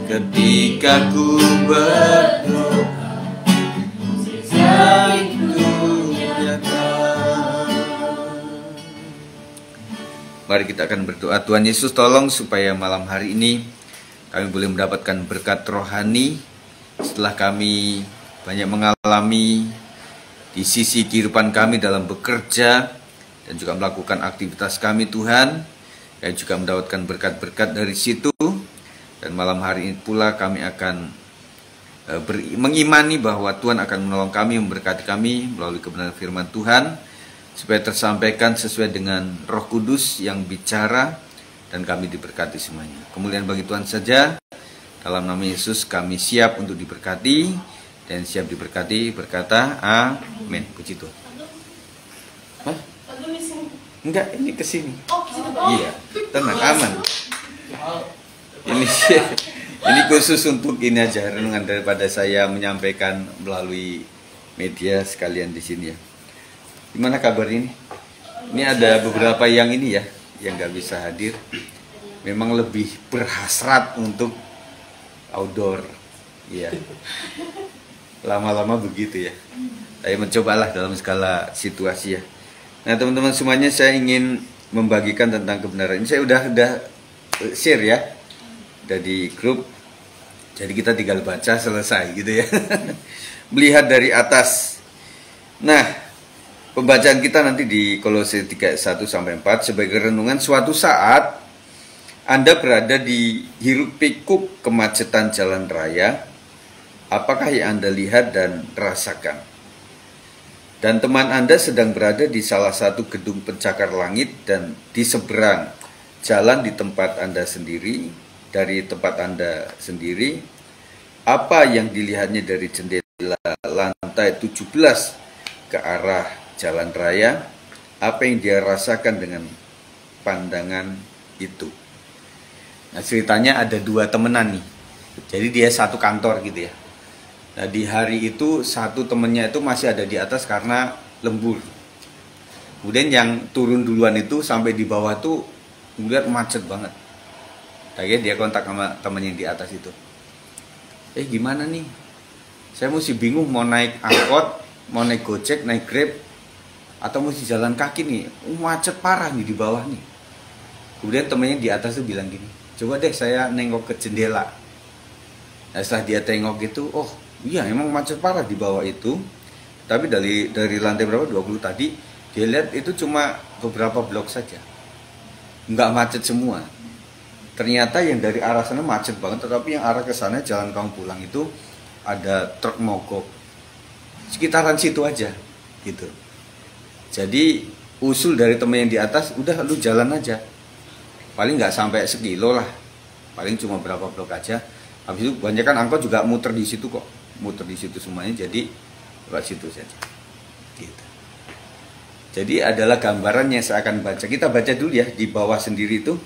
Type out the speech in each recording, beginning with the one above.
ketika ku berdoa, itu nyata. Mari kita akan berdoa. Tuhan Yesus, tolong supaya malam hari ini kami boleh mendapatkan berkat rohani setelah kami banyak mengalami di sisi kehidupan kami dalam bekerja dan juga melakukan aktivitas kami, Tuhan. Kami juga mendapatkan berkat-berkat dari situ. Dan malam hari ini pula kami akan mengimani bahwa Tuhan akan menolong kami, memberkati kami melalui kebenaran firman Tuhan, supaya tersampaikan sesuai dengan Roh Kudus yang bicara dan kami diberkati semuanya. Kemuliaan bagi Tuhan saja. Dalam nama Yesus kami siap untuk diberkati dan siap diberkati, berkata amin. Puji Tuhan. Hah? Enggak, ini kesini. Iya, tenang, aman. Ini khusus untuk ini aja, renungan daripada saya menyampaikan melalui media sekalian di sini ya. Gimana kabar ini? Ini ada beberapa yang ini ya, yang nggak bisa hadir. Memang lebih berhasrat untuk outdoor, ya. Lama-lama begitu ya. Saya mencobalah dalam segala situasi ya. Nah teman-teman semuanya, saya ingin membagikan tentang kebenaran ini. Saya udah share ya, udah di grup. Jadi kita tinggal baca selesai gitu ya. Melihat dari atas. Nah, pembacaan kita nanti di Kolose 3:1-4 sebagai renungan. Suatu saat Anda berada di hiruk-pikuk kemacetan jalan raya. Apakah yang Anda lihat dan rasakan? Dan teman Anda sedang berada di salah satu gedung pencakar langit dan di seberang jalan di tempat Anda sendiri, dari tempat Anda sendiri. Apa yang dilihatnya dari jendela lantai 17 ke arah jalan raya? Apa yang dia rasakan dengan pandangan itu? Nah ceritanya ada dua temenan nih. Jadi dia satu kantor gitu ya. Nah di hari itu satu temennya itu masih ada di atas karena lembur. Kemudian yang turun duluan itu sampai di bawah tuh ngeliat macet banget. Akhirnya dia kontak sama temennya yang di atas itu. Gimana nih? Saya mesti bingung mau naik angkot, mau naik Gojek, naik Grab, atau mesti jalan kaki nih. Macet parah nih di bawah nih. Kemudian temennya di atas tuh bilang gini, coba deh saya nengok ke jendela. Nah setelah dia tengok gitu, oh iya emang macet parah di bawah itu. Tapi dari lantai berapa, 20 tadi, dia lihat itu cuma beberapa blok saja, nggak macet semua. Ternyata yang dari arah sana macet banget, tetapi yang arah ke sana jalan kamu pulang itu ada truk mogok. Sekitaran situ aja gitu. Jadi usul dari temen yang di atas, udah lu jalan aja. Paling nggak sampai sekilo lah. Paling cuma berapa blok aja. Habis itu banyak kan angkot juga muter di situ kok. Muter di situ semuanya, jadi lewat situ saja. Gitu. Jadi adalah gambaran yang saya akan baca. Kita baca dulu ya di bawah sendiri itu.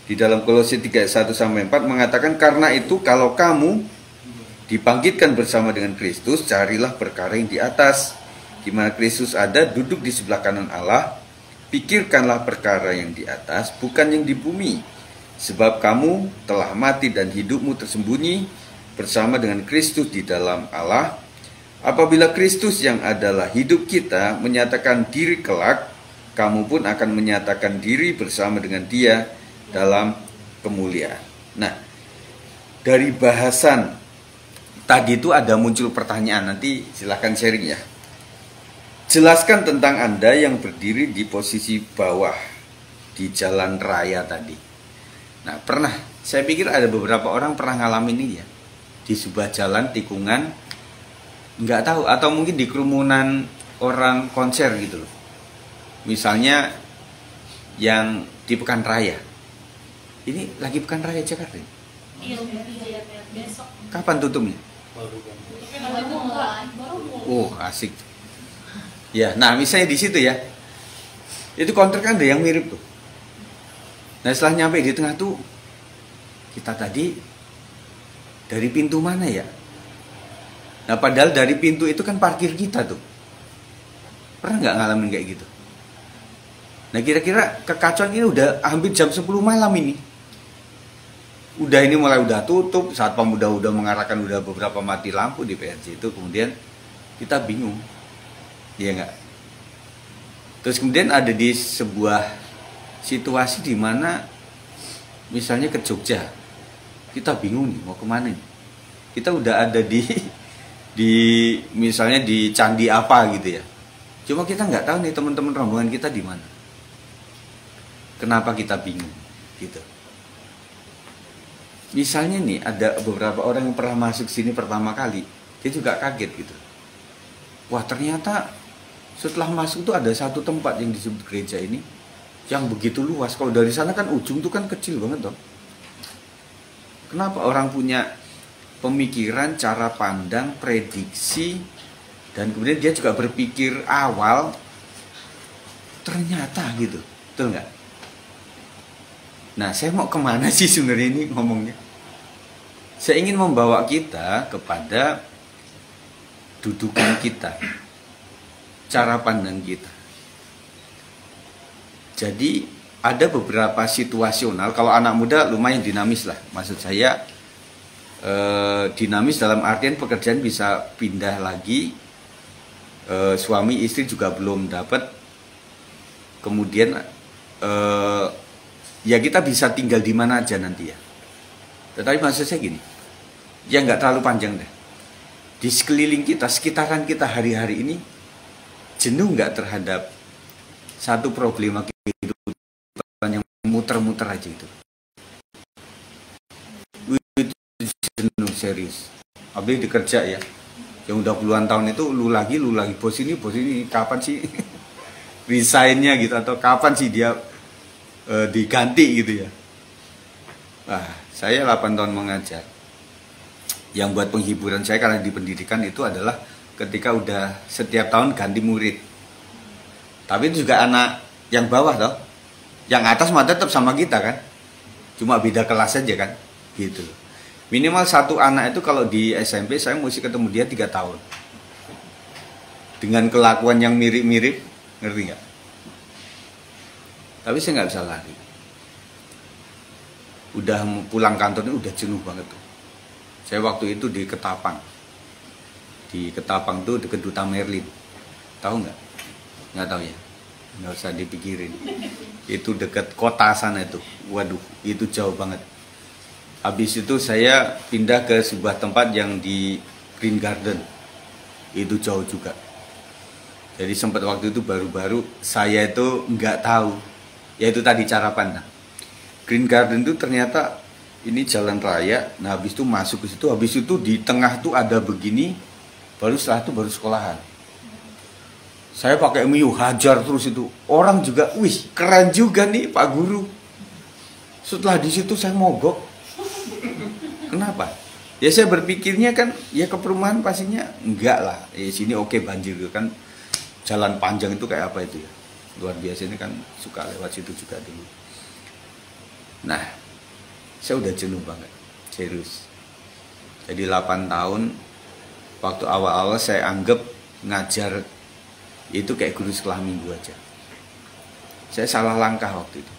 Di dalam Kolose 3:1-4 mengatakan, karena itu kalau kamu dibangkitkan bersama dengan Kristus, carilah perkara yang di atas, di mana Kristus ada duduk di sebelah kanan Allah. Pikirkanlah perkara yang di atas, bukan yang di bumi. Sebab kamu telah mati dan hidupmu tersembunyi bersama dengan Kristus di dalam Allah. Apabila Kristus yang adalah hidup kita menyatakan diri kelak, kamu pun akan menyatakan diri bersama dengan Dia dalam kemuliaan. Nah, dari bahasan tadi itu ada muncul pertanyaan, nanti silahkan sharing ya. Jelaskan tentang Anda yang berdiri di posisi bawah di jalan raya tadi. Nah, saya pikir ada beberapa orang pernah ngalamin ini ya. Di sebuah jalan, tikungan, nggak tahu, atau mungkin di kerumunan orang konser gitu loh. Misalnya yang di Pekan Raya. Ini lagi Pekan Raya Jakarta. Iya, besok. Kapan tutupnya? Oh, asik. Ya, nah misalnya di situ ya. Itu kontrak kan ada yang mirip tuh. Nah setelah nyampe di tengah tuh, kita tadi dari pintu mana ya? Nah padahal dari pintu itu kan parkir kita tuh. Pernah nggak ngalamin kayak gitu? Nah kira-kira kekacauan ini udah hampir jam 10 malam ini. Udah ini mulai udah tutup, satpam udah mengarahkan udah beberapa mati lampu di PRJ itu, kemudian kita bingung, iya nggak? Terus kemudian ada di sebuah situasi di mana misalnya ke Jogja, kita bingung nih mau kemana nih. Kita udah ada di misalnya di candi apa gitu ya. Cuma kita nggak tahu nih teman-teman rombongan kita di mana. Kenapa kita bingung gitu? Misalnya nih ada beberapa orang yang pernah masuk sini pertama kali, dia juga kaget gitu. Wah ternyata setelah masuk tuh ada satu tempat yang disebut gereja ini yang begitu luas. Kalau dari sana kan ujung tuh kan kecil banget toh. Kenapa orang punya pemikiran, cara pandang, prediksi, dan kemudian dia juga berpikir awal, ternyata gitu, betul nggak? Nah, saya mau kemana sih sebenarnya ini ngomongnya? Saya ingin membawa kita kepada dudukan kita, cara pandang kita. Jadi ada beberapa situasional. Kalau anak muda lumayan dinamis lah. Maksud saya dinamis dalam artian pekerjaan bisa pindah lagi. Suami istri juga belum dapat. Kemudian ya kita bisa tinggal di mana aja nanti ya. Tetapi maksud saya gini, ya nggak terlalu panjang deh. Di sekeliling kita, sekitaran kita hari-hari ini, jenuh nggak terhadap satu problema kehidupan yang muter-muter aja itu. Itu jenuh serius. Apalagi dikerja ya, yang udah puluhan tahun itu lu lagi bos ini kapan sih resign-nya gitu, atau kapan sih dia diganti gitu ya. Wah, saya 8 tahun mengajar. Yang buat penghiburan saya karena di pendidikan itu adalah ketika udah setiap tahun ganti murid. Tapi itu juga anak yang bawah toh. Yang atas mah tetap sama kita kan. Cuma beda kelas aja kan. Gitu. Minimal satu anak itu kalau di SMP saya mesti ketemu dia 3 tahun. Dengan kelakuan yang mirip-mirip, ngerti nggak? Tapi saya nggak bisa lari. Udah pulang kantor ini udah jenuh banget tuh. Saya waktu itu di Ketapang. Di Ketapang tuh deket Duta Merlin. Tahu nggak? Nggak tahu ya? Nggak usah dipikirin. Itu deket kota sana itu. Waduh, itu jauh banget. Habis itu saya pindah ke sebuah tempat yang di Green Garden. Itu jauh juga. Jadi sempat waktu itu baru-baru saya itu nggak tahu. Yaitu tadi cara pandang. Green Garden itu ternyata ini jalan raya. Nah habis itu masuk ke situ. Habis itu di tengah tuh ada begini. Baru setelah itu baru sekolahan. Saya pakai Mio hajar terus itu. Orang juga, wih keren juga nih Pak Guru. Setelah di situ saya mogok. Kenapa? Ya saya berpikirnya kan ya ke perumahan pastinya enggak lah. Sini oke banjir kan. Jalan panjang itu kayak apa itu ya. Luar biasa, ini kan suka lewat situ juga dulu. Nah, saya udah jenuh banget, serius. Jadi 8 tahun, waktu awal-awal saya anggap ngajar itu kayak guru sekolah minggu aja. Saya salah langkah waktu itu.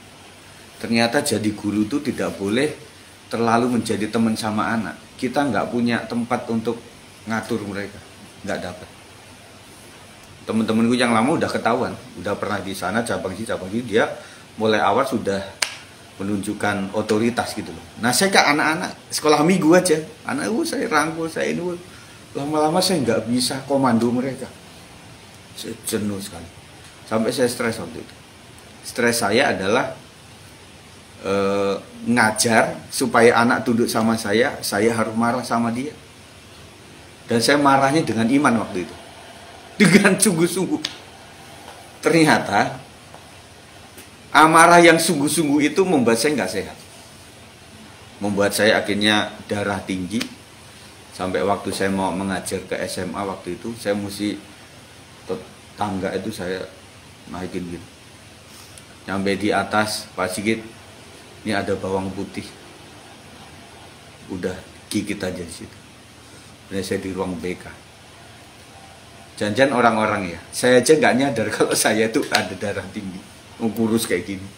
Ternyata jadi guru itu tidak boleh terlalu menjadi teman sama anak. Kita nggak punya tempat untuk ngatur mereka, nggak dapat. Teman-temanku yang lama udah ketahuan, udah pernah di sana cabang sini, dia mulai awal sudah menunjukkan otoritas gitu loh. Nah saya ke anak-anak sekolah minggu aja, anak saya rangkul, saya ini lama-lama saya nggak bisa komando mereka. Saya jenuh sekali, sampai saya stres waktu itu. Stres saya adalah ngajar supaya anak tunduk sama saya harus marah sama dia. Dan saya marahnya dengan iman waktu itu. Dengan sungguh-sungguh. Ternyata amarah yang sungguh-sungguh itu membuat saya nggak sehat. Membuat saya akhirnya darah tinggi. Sampai waktu saya mau mengajar ke SMA waktu itu, saya mesti tangga itu saya naikin gitu. Sampai di atas, Pak Sigit, ini ada bawang putih. Udah gigit aja di situ. Dan saya di ruang BK. Jangan-jangan orang-orang ya, saya aja nggak nyadar kalau saya itu ada darah tinggi, kurus kayak gini.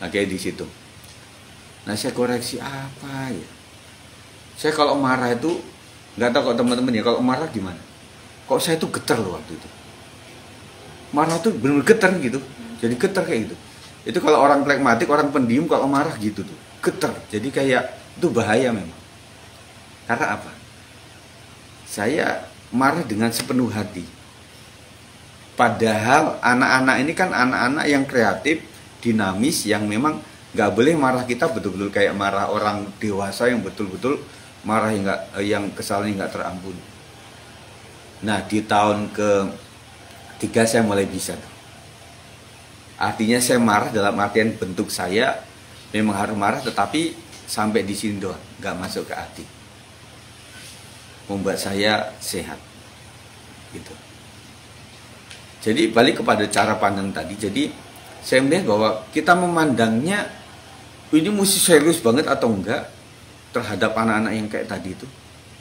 Nah, kayak di situ. Nah saya koreksi apa ya? Saya kalau marah itu nggak tahu kok teman-teman ya, kalau marah gimana? Kok saya tuh getar loh waktu itu. Marah tuh benar-benar getar gitu. Jadi getar kayak gitu. Itu kalau orang flekmatik, orang pendiam kalau marah gitu tuh, getar. Jadi kayak itu bahaya memang. Karena apa? Saya marah dengan sepenuh hati. Padahal anak-anak ini kan anak-anak yang kreatif, dinamis, yang memang nggak boleh marah kita betul-betul kayak marah orang dewasa yang betul-betul marah yang kesalahannya nggak terampuni. Nah di tahun ke-3 saya mulai bisa. Artinya saya marah dalam artian bentuk saya memang harus marah, tetapi sampai di sini doang, nggak masuk ke hati. Membuat saya sehat, gitu. Jadi balik kepada cara pandang tadi. Jadi saya melihat bahwa kita memandangnya ini mesti serius banget atau enggak terhadap anak-anak yang kayak tadi itu.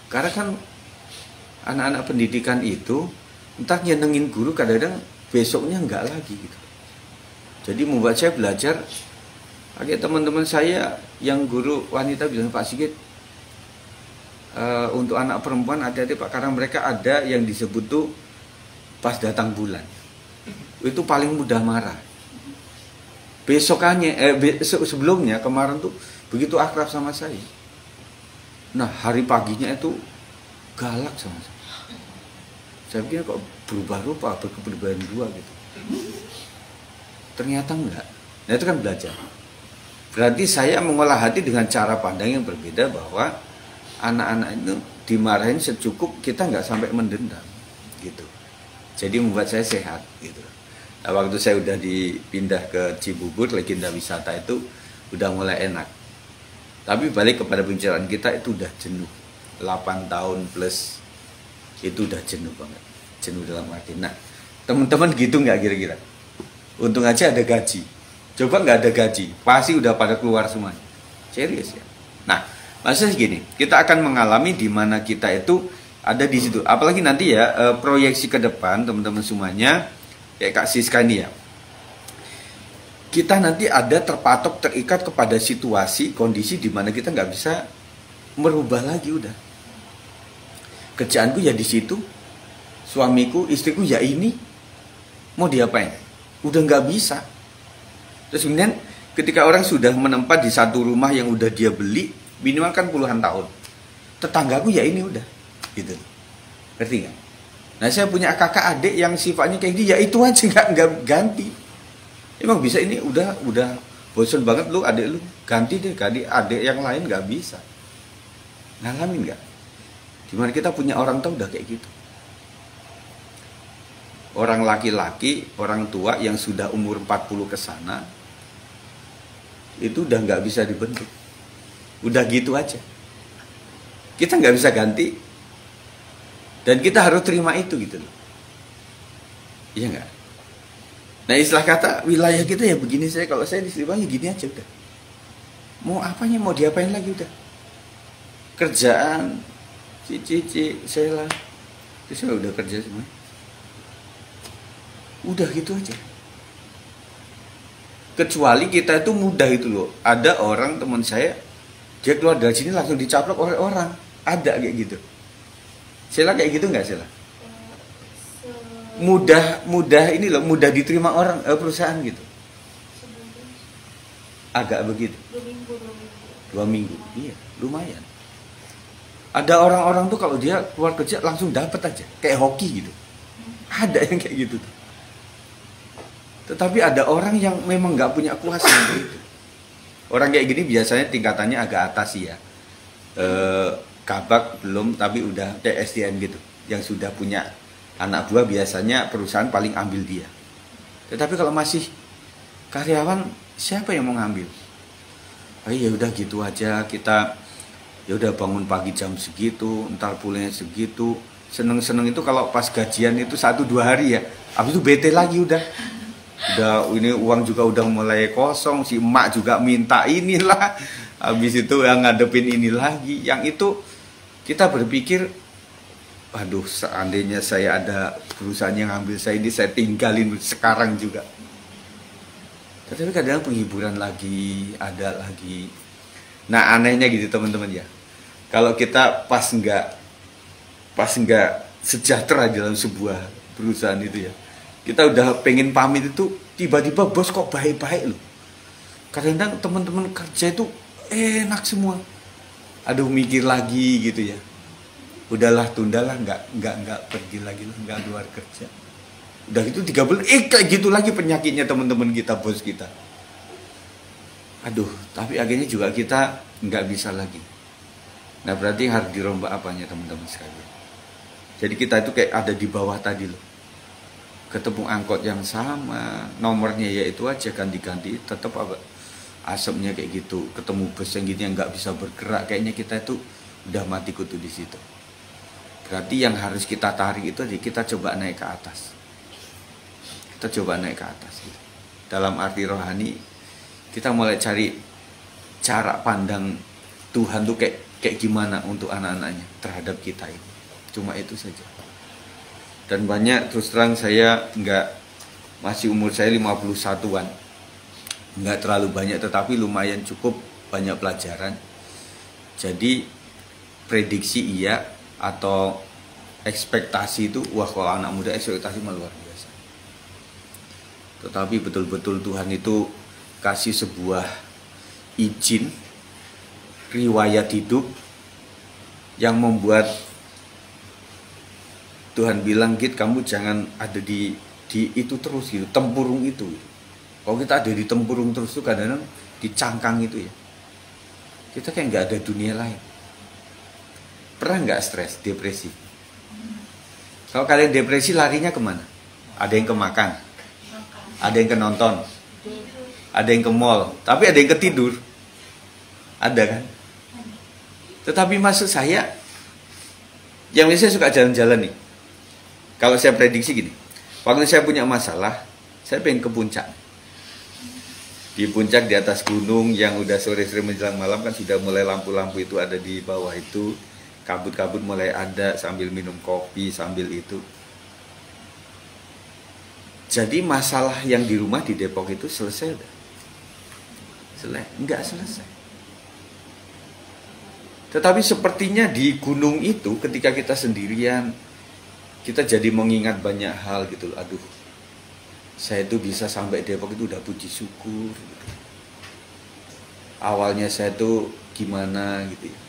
Karena kan anak-anak pendidikan itu entah nyenengin guru, kadang-kadang besoknya enggak lagi gitu. Jadi membuat saya belajar. Kayak teman-teman saya yang guru wanita bilang, Pak Sigit, untuk anak perempuan hati-hati Pak, karena mereka ada yang disebut tuh pas datang bulan itu paling mudah marah. Besokannya sebelumnya kemarin tuh begitu akrab sama saya. Nah hari paginya itu galak sama saya. Saya pikir kok berubah-ubah, berkepribadian dua gitu. Ternyata enggak. Nah itu kan belajar. Berarti saya mengolah hati dengan cara pandang yang berbeda, bahwa anak-anak itu dimarahin secukup, kita nggak sampai mendendam gitu. Jadi membuat saya sehat gitu. Nah, waktu saya udah dipindah ke Cibubur, legenda wisata itu udah mulai enak. Tapi balik kepada pembicaraan kita, itu udah jenuh. 8 tahun plus itu udah jenuh banget. Jenuh dalam arti. Nah, teman-teman gitu nggak kira-kira? Untung aja ada gaji. Coba nggak ada gaji, pasti udah pada keluar semua. Serius ya. Nah, maksudnya gini, kita akan mengalami di mana kita itu ada di situ. Apalagi nanti ya proyeksi ke depan teman-teman semuanya, kayak Kak Siska ini ya. Kita nanti ada terpatok, terikat kepada situasi, kondisi di mana kita nggak bisa merubah lagi udah. Kerjaanku ya di situ, suamiku, istriku ya ini, mau diapain? Udah nggak bisa. Terus kemudian ketika orang sudah menempat di satu rumah yang udah dia beli, minimal kan puluhan tahun, tetanggaku ya ini udah, gitu. Ngerti nggak? Nah saya punya kakak adik yang sifatnya kayak gitu, ya itu aja nggak ganti. Emang bisa ini udah bosan banget lu adik lu, ganti deh adik yang lain, nggak bisa. Ngalamin nggak? Dimana kita punya orang tua udah kayak gitu. Orang laki-laki, orang tua yang sudah umur 40 ke sana, itu udah nggak bisa dibentuk. Udah gitu aja. Kita nggak bisa ganti. Dan kita harus terima itu gitu loh. Iya nggak? Nah istilah kata wilayah kita ya begini, kalau saya di Sriwangi gini aja udah. Mau apanya, mau diapain lagi udah. Kerjaan, cici, saya lah. Terus saya udah kerja semua. Udah gitu aja. Kecuali kita itu mudah itu loh. Ada orang teman saya, dia keluar dari sini langsung dicaplok oleh orang. Ada kayak gitu. Sela kayak gitu nggak Sela? Mudah ini loh, mudah diterima orang perusahaan gitu. Agak begitu. 2 minggu. Iya, lumayan. Ada orang-orang tuh kalau dia keluar kerja langsung dapat aja, kayak hoki gitu. Ada yang kayak gitu tuh. Tetapi ada orang yang memang nggak punya kuasa gitu. Orang kayak gini biasanya tingkatannya agak atas ya. Kabak belum, tapi udah kayak SDM gitu. Yang sudah punya anak buah biasanya perusahaan paling ambil dia. Tetapi kalau masih karyawan, siapa yang mau ngambil? Oh ya udah gitu aja, kita ya udah bangun pagi jam segitu, ntar pulangnya segitu. Seneng-seneng itu kalau pas gajian itu 1-2 hari ya. Habis itu bete lagi udah ini uang juga udah mulai kosong, si emak juga minta inilah, habis itu yang ngadepin ini lagi, yang itu kita berpikir, waduh seandainya saya ada perusahaan yang ngambil saya ini, saya tinggalin sekarang juga. Tetapi kadang penghiburan lagi, ada lagi. Nah anehnya gitu teman-teman ya, kalau kita pas nggak sejahtera dalam sebuah perusahaan itu ya, kita udah pengen pamit itu, tiba-tiba bos kok baik-baik loh. Kadang-kadang teman-teman kerja itu enak semua. Aduh mikir lagi gitu ya. Udahlah tundalah, nggak pergi lagi lah, nggak keluar kerja. Udah gitu 3 bulan, kayak gitu lagi penyakitnya teman-teman kita, bos kita. Aduh, tapi akhirnya juga kita nggak bisa lagi. Nah berarti harus dirombak apanya teman-teman sekalian. Jadi kita itu kayak ada di bawah tadi loh. Ketemu angkot yang sama, nomornya ya itu aja ganti-ganti, tetap apa asapnya kayak gitu. Ketemu bus yang gitu yang nggak bisa bergerak, kayaknya kita itu udah mati kutu di situ. Berarti yang harus kita tarik itu kita coba naik ke atas. Kita coba naik ke atas gitu. Dalam arti rohani, kita mulai cari cara pandang Tuhan tuh kayak gimana untuk anak-anaknya terhadap kita ini. Cuma itu saja. Dan banyak, terus terang saya masih umur saya 51-an. Nggak terlalu banyak, tetapi lumayan cukup banyak pelajaran. Jadi prediksi iya, atau ekspektasi itu, wah kalau anak muda ekspektasi malah luar biasa. Tetapi betul-betul Tuhan itu kasih sebuah izin, riwayat hidup yang membuat Tuhan bilang, Git, kamu jangan ada di itu terus gitu, tempurung itu. Kalau kita ada di tempurung terus tuh kadang-kadang dicangkang itu ya, kita kayak nggak ada dunia lain. Pernah nggak stres, depresi? Kalau kalian depresi larinya kemana? Ada yang ke makan, ada yang ke nonton, ada yang ke mall, tapi ada yang ke tidur. Ada kan? Tetapi maksud saya, yang biasanya suka jalan-jalan nih. Kalau saya prediksi gini, waktu saya punya masalah, saya pengen ke puncak. Di puncak, di atas gunung yang udah sore-sore menjelang malam kan sudah mulai lampu-lampu itu ada di bawah itu. Kabut-kabut mulai ada, sambil minum kopi, sambil itu. Jadi masalah yang di rumah di Depok itu selesai udah? Enggak selesai. Tetapi sepertinya di gunung itu ketika kita sendirian, kita jadi mengingat banyak hal gitu. Aduh, saya itu bisa sampai Depok itu udah puji syukur gitu. Awalnya saya tuh gimana gitu ya.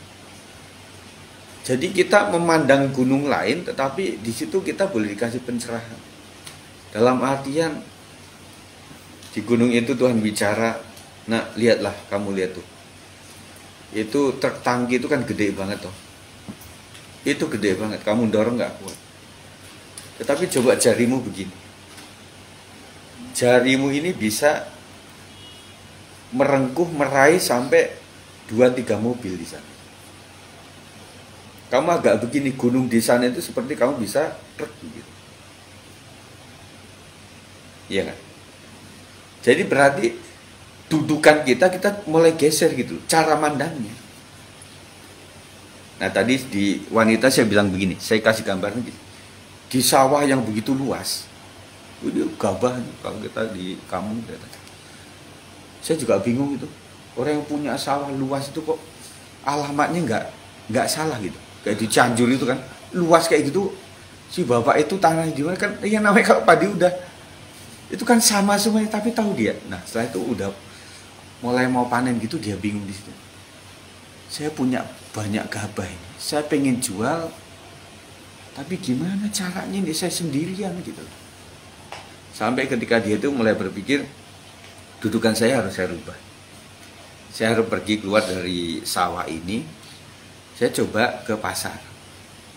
Jadi kita memandang gunung lain, tetapi di situ kita boleh dikasih pencerahan. Dalam artian di gunung itu Tuhan bicara, nah lihatlah, kamu lihat tuh. Itu truk tangki itu kan gede banget toh. Itu gede banget, kamu dorong nggak kuat. Tetapi coba jarimu begini. Jarimu ini bisa merengkuh, meraih sampai 2-3 mobil di sana. Kamu agak begini, gunung di sana itu seperti kamu bisa truk gitu. Iya kan? Jadi berarti dudukan kita mulai geser gitu, cara mandangnya. Nah tadi di wanita saya bilang begini, saya kasih gambarnya gitu. Di sawah yang begitu luas, ini gabah kalau kita di kampung. Saya juga bingung itu, orang yang punya sawah luas itu kok alamatnya nggak salah gitu. Kayak di Cianjur itu kan luas kayak gitu, si bapak itu tanah di mana kan, yang namanya kalau padi udah itu kan sama semuanya, tapi tahu dia. Nah setelah itu udah mulai mau panen gitu, dia bingung di situ. Saya punya banyak gabah ini, saya pengen jual, tapi gimana caranya ini, saya sendirian gitu. Sampai ketika dia itu mulai berpikir, dudukan saya harus saya rubah. Saya harus pergi keluar dari sawah ini. Saya coba ke pasar,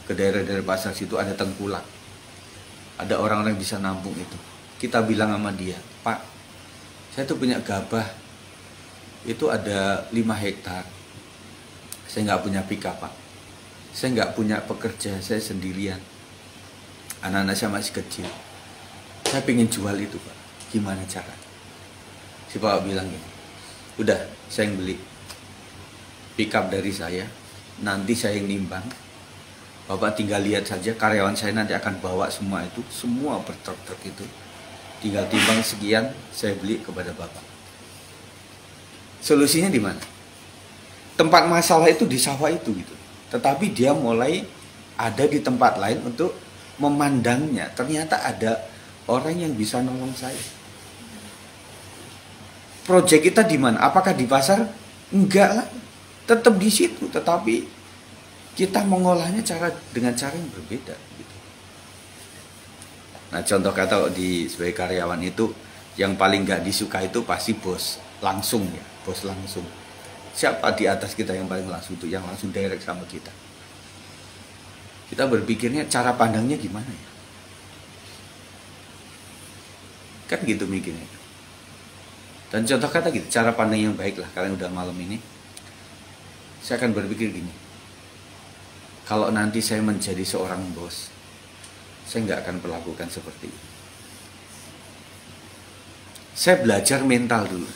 ke daerah-daerah pasar situ ada tengkulak, ada orang-orang yang bisa nampung itu. Kita bilang sama dia, Pak, saya tuh punya gabah, itu ada 5 hektar. Saya nggak punya pickup, Pak. Saya nggak punya pekerja, saya sendirian. Anak-anak saya masih kecil. Saya pengen jual itu, Pak. Gimana caranya? Si Pak bilang gini, udah, saya yang beli pickup dari saya. Nanti saya yang nimbang, Bapak tinggal lihat saja, karyawan saya nanti akan bawa semua itu, semua bertruk-truk itu, tinggal timbang sekian, saya beli kepada Bapak. Solusinya di mana? tempat masalah itu di sawah itu gitu. Tetapi dia mulai ada di tempat lain untuk memandangnya. Ternyata ada orang yang bisa nolong saya. Proyek kita di mana? Apakah di pasar? Enggak lah. Tetap di situ, tetapi kita mengolahnya dengan cara yang berbeda gitu. Nah, contoh kata di sebagai karyawan itu yang paling nggak disuka itu pasti bos langsung ya, bos langsung. Siapa di atas kita yang paling langsung itu, yang langsung direct sama kita? Kita berpikirnya cara pandangnya gimana ya? Kan gitu mikirnya. Dan contoh kata gitu, cara pandang yang baik lah. Kalian udah malam ini, saya akan berpikir gini. Kalau nanti saya menjadi seorang bos, saya nggak akan perlakukan seperti itu. Saya belajar mental dulu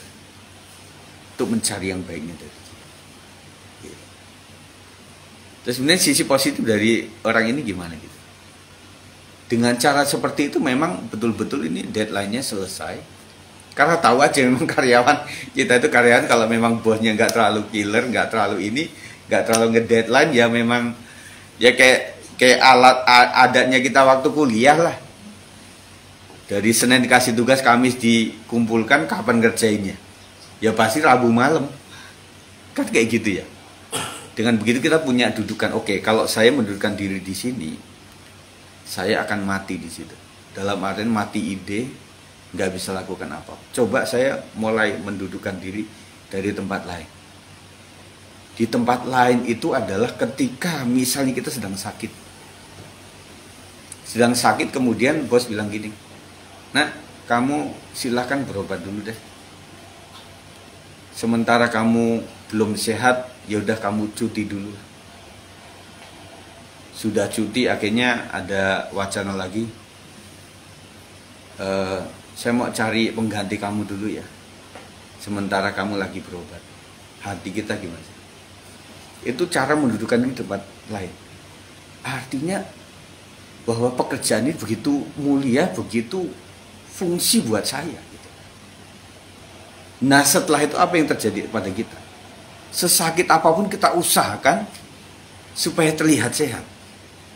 untuk mencari yang baiknya dari dia. Terus sebenarnya sisi positif dari orang ini gimana gitu? Dengan cara seperti itu memang betul-betul ini deadline-nya selesai. Karena tahu aja memang karyawan kita itu karyawan kalau memang bosnya nggak terlalu killer, nggak terlalu ini, nggak terlalu nge-deadline ya memang ya kayak alat adatnya kita waktu kuliah lah. Dari Senin dikasih tugas, Kamis dikumpulkan, kapan ngerjainnya? Ya pasti Rabu malam. Kan kayak gitu ya. Dengan begitu kita punya dudukan. Oke, kalau saya mendudukkan diri di sini, saya akan mati di situ. Dalam artian mati ide, nggak bisa lakukan apa. Coba saya mulai mendudukkan diri dari tempat lain. Di tempat lain itu adalah ketika misalnya kita sedang sakit. Sedang sakit kemudian bos bilang gini, "Nah, kamu silahkan berobat dulu deh. Sementara kamu belum sehat, ya udah kamu cuti dulu." Sudah cuti akhirnya ada wacana lagi. Saya mau cari pengganti kamu dulu ya. Sementara kamu lagi berobat. Hati kita gimana? Itu cara mendudukkan di tempat lain. Artinya bahwa pekerjaan ini begitu mulia, begitu fungsi buat saya. Nah setelah itu apa yang terjadi pada kita? Sesakit apapun kita usahakan supaya terlihat sehat.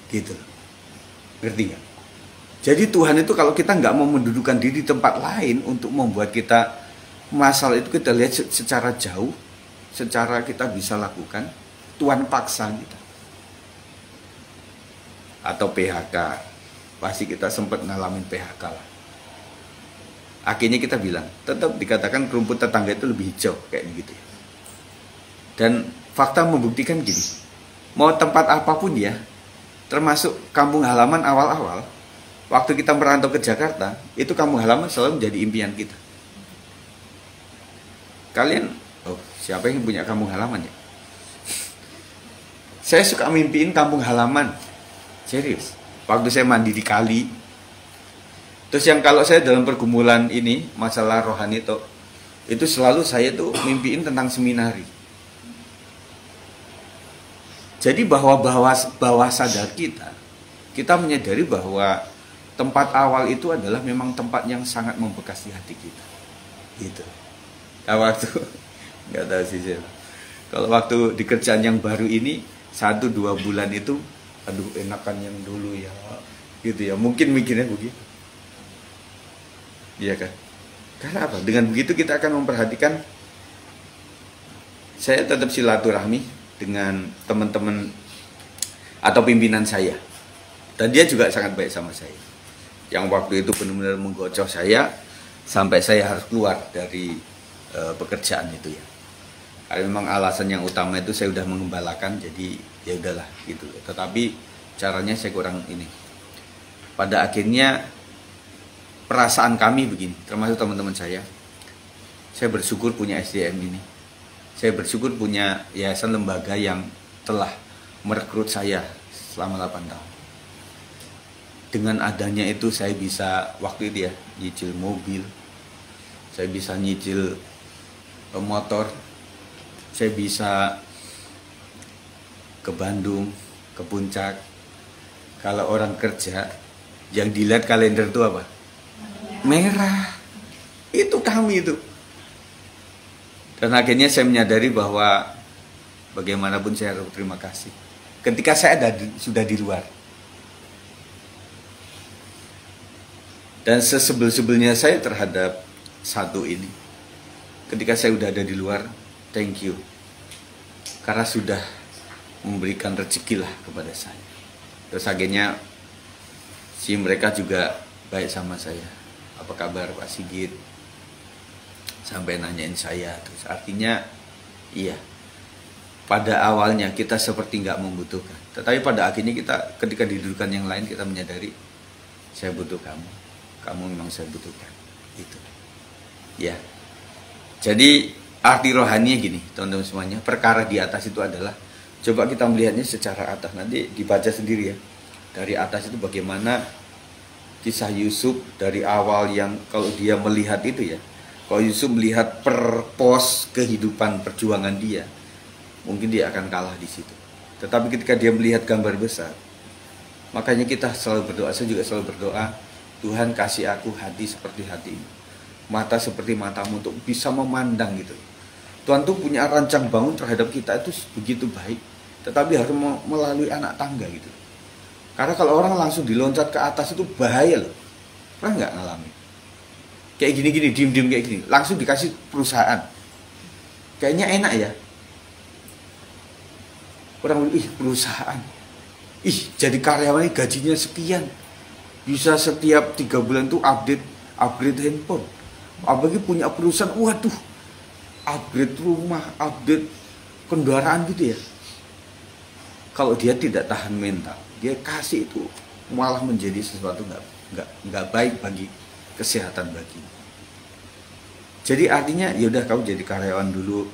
Gitu. Ngerti nggak? Jadi Tuhan itu kalau kita nggak mau mendudukkan diri di tempat lain untuk membuat kita masalah itu kita lihat secara jauh, secara kita bisa lakukan, Tuhan paksa kita. Atau PHK, pasti kita sempat ngalamin PHK lah. Akhirnya kita bilang, tetap dikatakan rumput tetangga itu lebih hijau, kayak begitu. Dan fakta membuktikan gini, mau tempat apapun ya, termasuk kampung halaman awal-awal, waktu kita merantau ke Jakarta, itu kampung halaman selalu menjadi impian kita. Kalian, siapa yang punya kampung halaman ya? Saya suka mimpiin kampung halaman. Serius. Waktu saya mandi di kali. Terus yang kalau saya dalam pergumulan ini, masalah rohani itu selalu saya tuh mimpiin tentang seminari. Jadi bawah sadar kita menyadari bahwa tempat awal itu adalah memang tempat yang sangat membekas di hati kita. Gitu. Nah, waktu nggak tahu sih saya. Kalau waktu di kerjaan yang baru ini 1-2 bulan itu, aduh enakan yang dulu ya, gitu ya. Mungkin mikirnya begitu. Iya kan? Karena apa? Dengan begitu kita akan memperhatikan. Saya tetap silaturahmi dengan teman-teman atau pimpinan saya. Dan dia juga sangat baik sama saya. Yang waktu itu benar-benar menggocok saya sampai saya harus keluar dari pekerjaan itu ya. Karena memang alasan yang utama itu saya udah mengembalakan, jadi ya udahlah gitu. Tetapi caranya saya kurang ini. Pada akhirnya perasaan kami begini, termasuk teman-teman saya bersyukur punya SDM ini. Saya bersyukur punya yayasan lembaga yang telah merekrut saya selama 8 tahun. Dengan adanya itu saya bisa waktu itu ya nyicil mobil, saya bisa nyicil motor, saya bisa ke Bandung, ke Puncak. Kalau orang kerja yang dilihat kalender itu apa? Merah. Itu kami itu. Dan akhirnya saya menyadari bahwa Bagaimanapun saya harus terima kasih. Ketika saya sudah di luar. Dan sesebel-sebelnya saya terhadap satu ini. Ketika saya udah ada di luar, thank you. Karena sudah memberikan rezeki lah kepada saya. Terus akhirnya si mereka juga baik sama saya. Apa kabar Pak Sigit? Sampai nanyain saya. Terus artinya iya, pada awalnya kita seperti nggak membutuhkan, tetapi pada akhirnya kita ketika didudukan yang lain kita menyadari saya butuh kamu, kamu memang saya butuhkan. Itu ya. Jadi arti rohaninya gini teman-teman semuanya, perkara di atas itu adalah, coba kita melihatnya secara atas, nanti dibaca sendiri ya. Dari atas itu bagaimana kisah Yusuf dari awal, yang kalau dia melihat itu ya, kalau Yusuf melihat purpose kehidupan perjuangan dia, mungkin dia akan kalah di situ. Tetapi ketika dia melihat gambar besar, makanya kita selalu berdoa, saya juga selalu berdoa, Tuhan kasih aku hati seperti hatimu, mata seperti matamu untuk bisa memandang gitu. Tuhan tuh punya rancang bangun terhadap kita itu begitu baik, tetapi harus melalui anak tangga gitu. Karena kalau orang langsung diloncat ke atas itu bahaya loh. Pernah nggak ngalamin? Kayak gini-gini, diem-diem kayak gini, langsung dikasih perusahaan. Kayaknya enak ya. Orang bilang, ih perusahaan, ih jadi karyawan gajinya sekian, bisa setiap 3 bulan tuh upgrade handphone. Apalagi punya perusahaan, waduh, upgrade rumah, upgrade kendaraan gitu ya. Kalau dia tidak tahan mental, dia kasih itu malah menjadi sesuatu nggak baik bagi kesehatan baginya. Jadi artinya ya udah, kamu jadi karyawan dulu,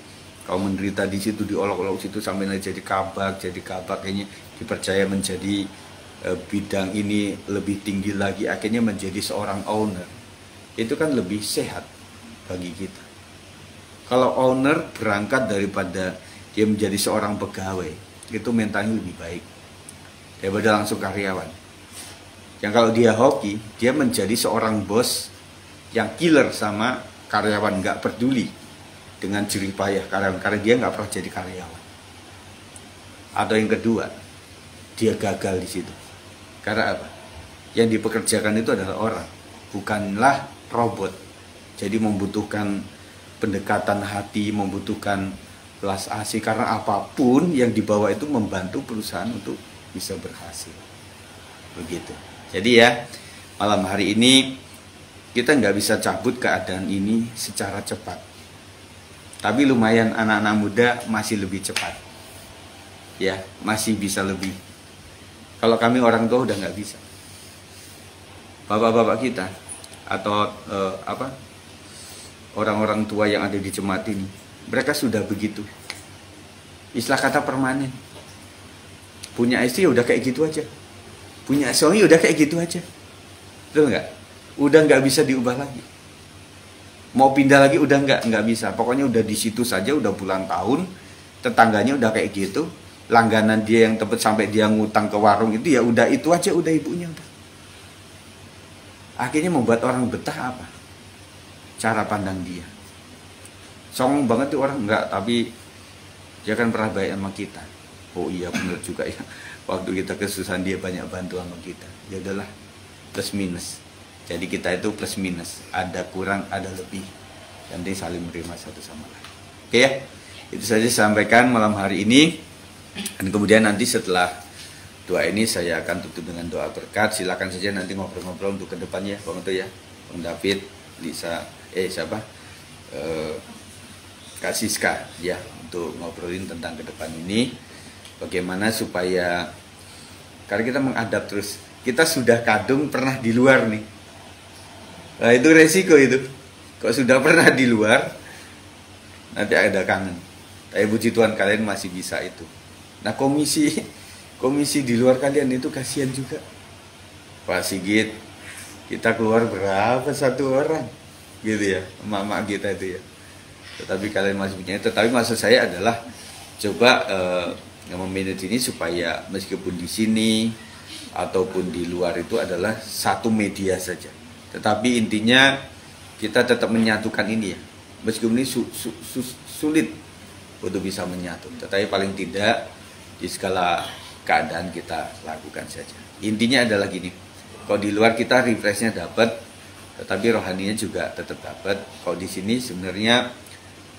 kau menderita di situ, diolok-olok situ sampai nanti jadi kabak kayaknya dipercaya menjadi bidang ini lebih tinggi lagi, akhirnya menjadi seorang owner. Itu kan lebih sehat bagi kita. Kalau owner berangkat daripada dia menjadi seorang pegawai, itu mentalnya lebih baik daripada langsung karyawan. Yang kalau dia hoki, dia menjadi seorang bos yang killer sama karyawan, nggak peduli dengan jerih payah karyawan, karena dia nggak pernah jadi karyawan. Atau yang kedua, dia gagal di situ. Karena apa? Yang dipekerjakan itu adalah orang, bukanlah robot. Jadi membutuhkan pendekatan hati, membutuhkan belas asih, karena apapun yang dibawa itu membantu perusahaan untuk bisa berhasil. Begitu. Jadi ya, malam hari ini kita nggak bisa cabut keadaan ini secara cepat. Tapi lumayan anak-anak muda masih lebih cepat. Ya, masih bisa lebih. Kalau kami orang tua udah nggak bisa. Bapak-bapak kita atau orang-orang tua yang ada di jemaat ini, mereka sudah begitu. Istilah kata permanen. Punya istri udah kayak gitu aja. Punya suami udah kayak gitu aja. Betul nggak? Udah nggak bisa diubah lagi. Mau pindah lagi udah nggak bisa. Pokoknya udah di situ saja, udah puluhan tahun. Tetangganya udah kayak gitu. Langganan dia yang tempat sampai dia ngutang ke warung itu ya udah itu aja, udah ibunya udah. Akhirnya membuat orang betah apa? Cara pandang dia. Songong banget tuh orang, enggak, tapi dia kan pernah baik sama kita. Oh iya benar juga ya. Waktu kita kesusahan dia banyak bantu sama kita. Ya udahlah, plus minus. Jadi kita itu plus minus, ada kurang, ada lebih. Nanti saling menerima satu sama lain. Oke ya, itu saja sampaikan malam hari ini. Dan kemudian nanti setelah doa ini saya akan tutup dengan doa berkat. Silakan saja nanti ngobrol-ngobrol untuk kedepannya, Bang Itu ya, Bang David, Lisa, Kak Siska ya, untuk ngobrolin tentang ke depan ini bagaimana supaya, karena kita mengadap terus, kita sudah kadung pernah di luar nih. Nah itu resiko itu. Kalau sudah pernah di luar, nanti ada kangen. Tapi puji Tuhan kalian masih bisa itu. Nah komisi di luar kalian itu kasihan juga. Pak Sigit, kita keluar berapa satu orang, gitu ya, emak-emak kita itu ya. Tetapi kalian masih punya. Tetapi maksud saya adalah coba memanage ini supaya meskipun di sini ataupun di luar itu adalah satu media saja. Tetapi intinya kita tetap menyatukan ini ya. Meskipun ini sulit untuk bisa menyatu. Tetapi paling tidak di segala keadaan kita lakukan saja. Intinya adalah gini, kalau di luar kita refreshnya dapat, tetapi rohaninya juga tetap dapat. Kalau di sini sebenarnya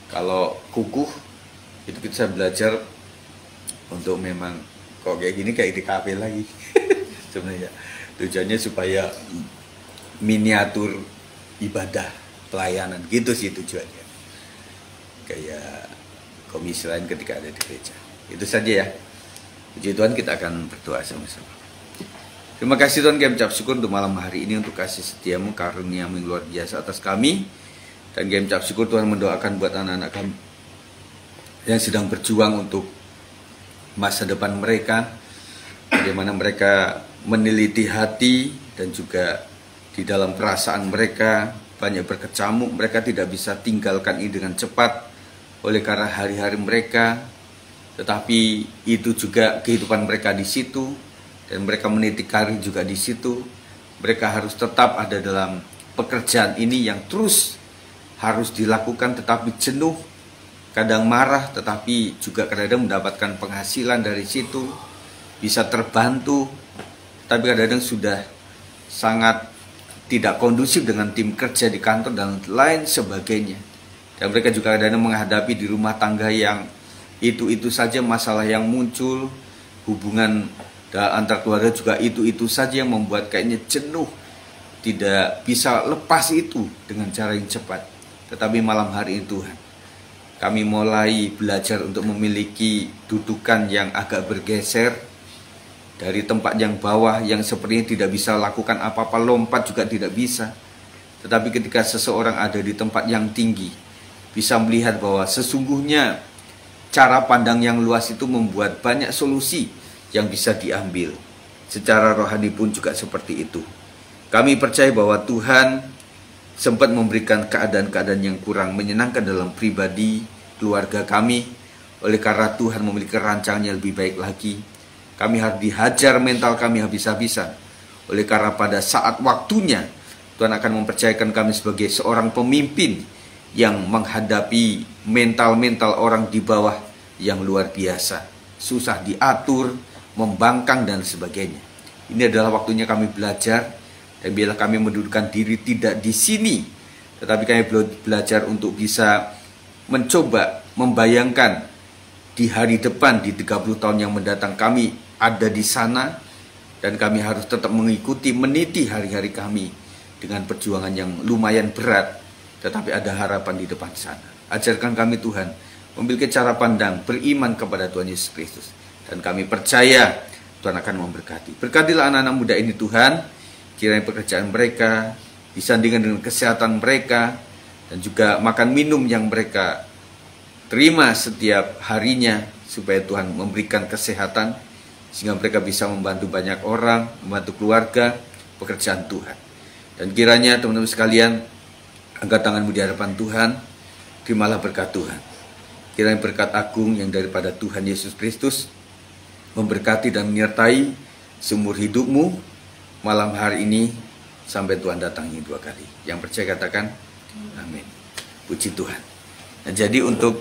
kalau kukuh itu kita belajar untuk memang kok kayak gini kayak di kafe lagi. Sebenarnya tujuannya supaya miniatur ibadah pelayanan gitu sih tujuannya. Kayak komisi lain ketika ada di gereja. Itu saja ya. Puji Tuhan, kita akan berdoa sama-sama. Terima kasih Tuhan, kami ucap syukur untuk malam hari ini, untuk kasih setiamu, karunia-Mu yang luar biasa atas kami. Dan kami ucap syukur Tuhan, mendoakan buat anak-anak kami yang sedang berjuang untuk masa depan mereka, bagaimana mereka meneliti hati dan juga di dalam perasaan mereka banyak berkecamuk. Mereka tidak bisa tinggalkan ini dengan cepat oleh karena hari-hari mereka, tetapi itu juga kehidupan mereka di situ, dan mereka meniti karir juga di situ. Mereka harus tetap ada dalam pekerjaan ini yang terus harus dilakukan, tetapi jenuh, kadang marah, tetapi juga kadang-kadang mendapatkan penghasilan dari situ, bisa terbantu, tapi kadang-kadang sudah sangat tidak kondusif dengan tim kerja di kantor dan lain sebagainya. Dan mereka juga kadang-kadang menghadapi di rumah tangga yang itu-itu saja masalah yang muncul, hubungan antar keluarga juga itu-itu saja yang membuat kayaknya jenuh, tidak bisa lepas itu dengan cara yang cepat. Tetapi malam hari ini Tuhan, kami mulai belajar untuk memiliki dudukan yang agak bergeser dari tempat yang bawah, yang sepertinya tidak bisa lakukan apa-apa, lompat juga tidak bisa. Tetapi ketika seseorang ada di tempat yang tinggi, bisa melihat bahwa sesungguhnya cara pandang yang luas itu membuat banyak solusi yang bisa diambil. Secara rohani pun juga seperti itu. Kami percaya bahwa Tuhan sempat memberikan keadaan-keadaan yang kurang menyenangkan dalam pribadi, keluarga kami. Oleh karena Tuhan memiliki rancangan yang lebih baik lagi, kami harus dihajar mental kami habis-habisan. Oleh karena pada saat waktunya, Tuhan akan mempercayakan kami sebagai seorang pemimpin yang menghadapi mental-mental orang di bawah yang luar biasa, susah diatur, membangkang dan sebagainya. Ini adalah waktunya kami belajar, dan biarlah kami mendudukkan diri tidak di sini, tetapi kami belajar untuk bisa mencoba membayangkan di hari depan, di 30 tahun yang mendatang kami ada di sana, dan kami harus tetap mengikuti, meniti hari-hari kami dengan perjuangan yang lumayan berat, tetapi ada harapan di depan sana. Ajarkan kami Tuhan memiliki cara pandang beriman kepada Tuhan Yesus Kristus, dan kami percaya Tuhan akan memberkati. Berkatilah anak-anak muda ini Tuhan, kiranya pekerjaan mereka disandingkan dengan kesehatan mereka, dan juga makan minum yang mereka terima setiap harinya, supaya Tuhan memberikan kesehatan sehingga mereka bisa membantu banyak orang, membantu keluarga, pekerjaan Tuhan. Dan kiranya teman-teman sekalian, angkat tanganmu di hadapan Tuhan, terimalah berkat Tuhan. Kiranya berkat agung yang daripada Tuhan Yesus Kristus memberkati dan menyertai seumur hidupmu malam hari ini sampai Tuhan datangnya 2 kali. Yang percaya katakan amin. Puji Tuhan. Nah, jadi untuk